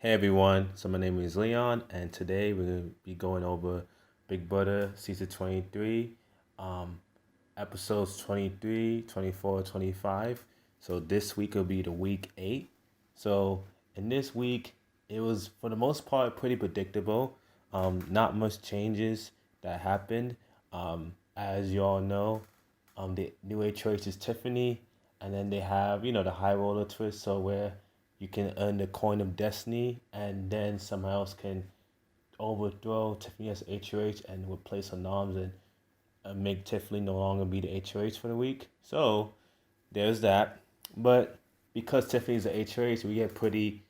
Hey everyone, so my name is Leon, and today we're going to be going over Big Brother Season 23, um, episodes 23, 24, 25. So this week will be the week 8. So in this week, it was for the most part pretty predictable. Not much changes that happened. As you all know, the new age choice is Tiffany, and then they have the high roller twist, so where you can earn the coin of destiny, and then someone else can overthrow Tiffany as HOH and replace her noms and make Tiffany no longer be the HOH for the week. So there's that. But because Tiffany's the HOH, we get pretty,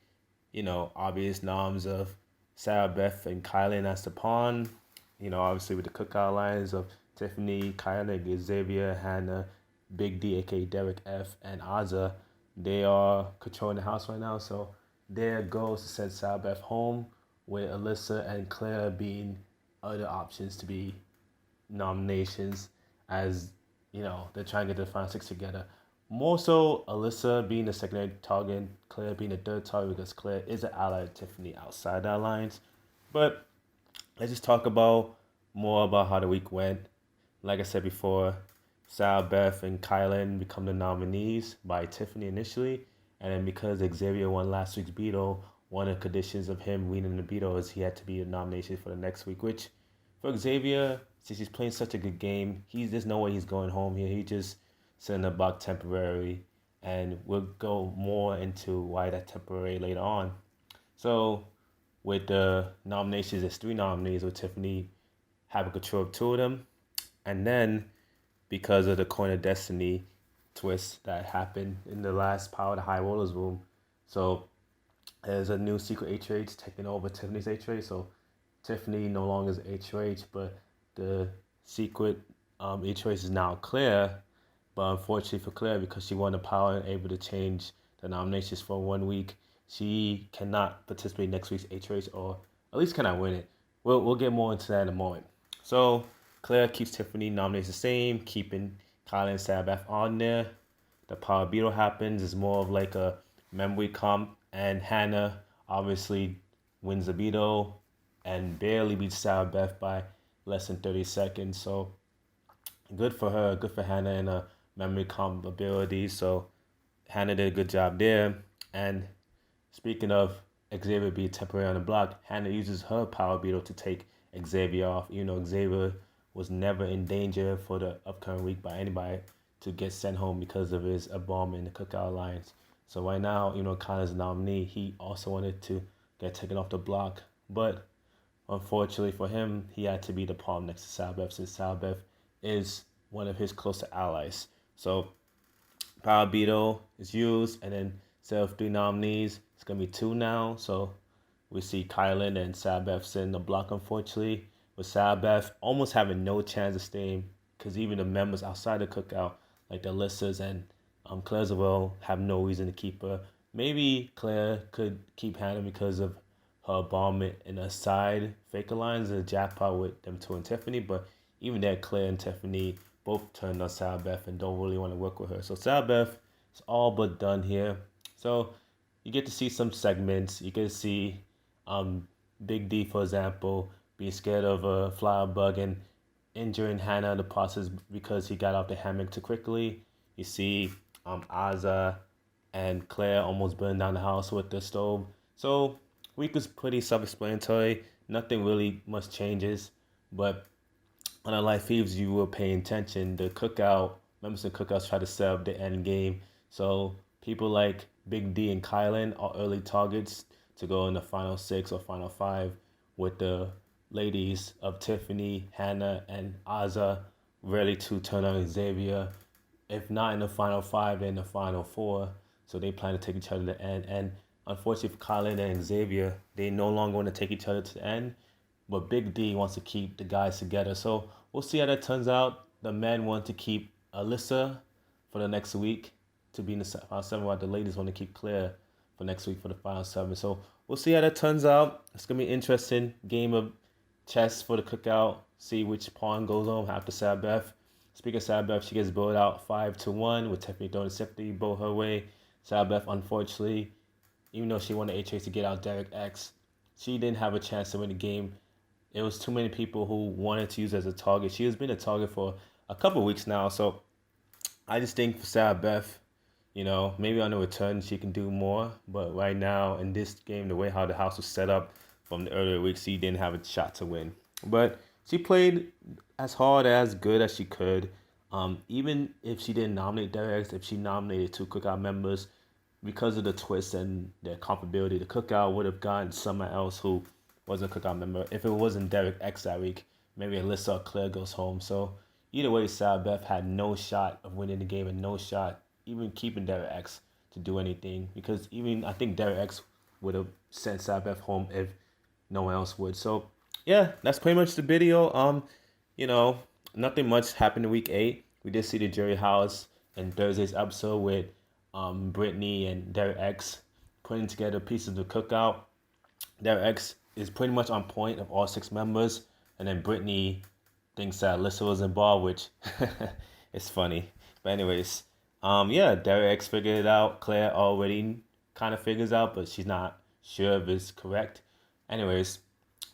obvious noms of Sarah Beth and Kylan as the pawn. Obviously with the cookout lines of Tiffany, Kylan, Xavier, Hannah, Big D, aka Derek F, and Azza, they are controlling the house right now. So their goal is to send Sarah Beth home, with Alyssa and Claire being other options to be nominations, as they're trying to get the final six together. More so, Alyssa being the secondary target, Claire being the third target, because Claire is an ally of Tiffany outside that lines. But let's just talk about more about how the week went. Like I said before, Sal, Beth, and Kylan become the nominees by Tiffany initially, and then because Xavier won last week's Beetle, one of the conditions of him winning the Beetle is he had to be a nomination for the next week. Which, for Xavier, since he's playing such a good game, there's no way he's going home here. He just sitting the buck temporary, and we'll go more into why that temporary later on. So with the nominations, there's three nominees with Tiffany having control of two of them. And then because of the Coin of Destiny twist that happened in the last Power of the High Rollers room, so there's a new secret HOH taking over Tiffany's HOH. So Tiffany no longer is HOH, but the secret HOH is now Claire. But unfortunately for Claire, because she won the power and able to change the nominations for 1 week, she cannot participate next week's HOH, or at least cannot win it. We'll get more into that in a moment. So Claire keeps Tiffany nominated the same, keeping Kylie and Sabbath on there. The Power Beetle happens. It's more of like a memory comp, and Hannah obviously wins the Beetle and barely beats Sabbath by less than 30 seconds. So good for her, good for Hannah and her memory comp ability. So Hannah did a good job there. And speaking of Xavier being temporary on the block, Hannah uses her power beetle to take Xavier off. Xavier was never in danger for the upcoming week by anybody to get sent home because of his bomb in the Cookout Alliance. So right now, Connor's nominee, he also wanted to get taken off the block. But unfortunately for him, he had to be the pawn next to Salbeth, since Salbeth is one of his closer allies. So Power Beetle is used, and then instead of three nominees, it's gonna be two now. So we see Kylan and Sabeth sitting the block, unfortunately, with Sabeth almost having no chance of staying, because even the members outside the cookout, like the Alyssas and Claire's will have no reason to keep her. Maybe Claire could keep Hannah because of her bomb in a side fake alliance, a jackpot with them two and Tiffany, but even there, Claire and Tiffany both turned on Sabeth and don't really want to work with her. So Sabeth is all but done here. So you get to see some segments. You get to see Big D, for example, being scared of a flower bug and injuring Hannah in the process because he got off the hammock too quickly. You see Azza and Claire almost burned down the house with the stove. So week was pretty self-explanatory. Nothing really much changes, but on a Life Thieves, you were paying attention. The cookout, members of the cookouts try to set up the end game. So people like Big D and Kylan are early targets to go in the final six or final five, with the ladies of Tiffany, Hannah, and Azza ready to turn on Xavier. If not in the final five, then the final four. So they plan to take each other to the end. And unfortunately for Kylan and Xavier, they no longer want to take each other to the end, but Big D wants to keep the guys together. So we'll see how that turns out. The men want to keep Alyssa for the next week to be in the final seven, while the ladies want to keep Claire for next week for the final seven. So we'll see how that turns out. It's gonna be an interesting game of chess for the cookout. See which pawn goes home after Sabeth. Speaking of Sabeth, she gets bowled out 5-1 with Tiffany throwing the safety bowl her way. Sabeth, unfortunately, even though she won the HOH to get out Derek X, she didn't have a chance to win the game. It was too many people who wanted to use her as a target. She has been a target for a couple of weeks now, so I just think for Sarah Beth, maybe on the return she can do more. But right now in this game, the way how the house was set up from the earlier weeks, she didn't have a shot to win. But she played as hard as good as she could. Even if she didn't nominate Derek, if she nominated two Cookout members, because of the twist and their comparability, the Cookout would have gotten someone else who was a Cookout member. If it wasn't Derek X that week, maybe Alyssa or Claire goes home. So either way, Sarah Beth had no shot of winning the game and no shot even keeping Derek X to do anything, because even I think Derek X would have sent Sarah Beth home if no one else would. So yeah, that's pretty much the video. Nothing much happened in week 8. We did see the Jury House in Thursday's episode with Brittany and Derek X putting together pieces of the Cookout. Derek X is pretty much on point of all 6 members, and then Brittany thinks that Alyssa was involved, which it's funny. But anyways, Derek X figured it out. Claire already kind of figures out, but she's not sure if it's correct. Anyways,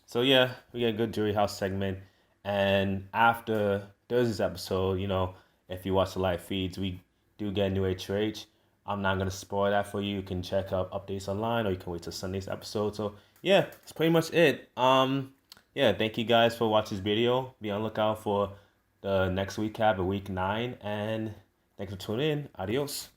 so yeah, we get a good Jury House segment. And after Thursday's episode, if you watch the live feeds, we do get a new HOH. I'm not going to spoil that for you. You can check out updates online, or you can wait till Sunday's episode. So yeah, that's pretty much it. Thank you guys for watching this video. Be on the lookout for the next recap of week 9. And thanks for tuning in. Adios.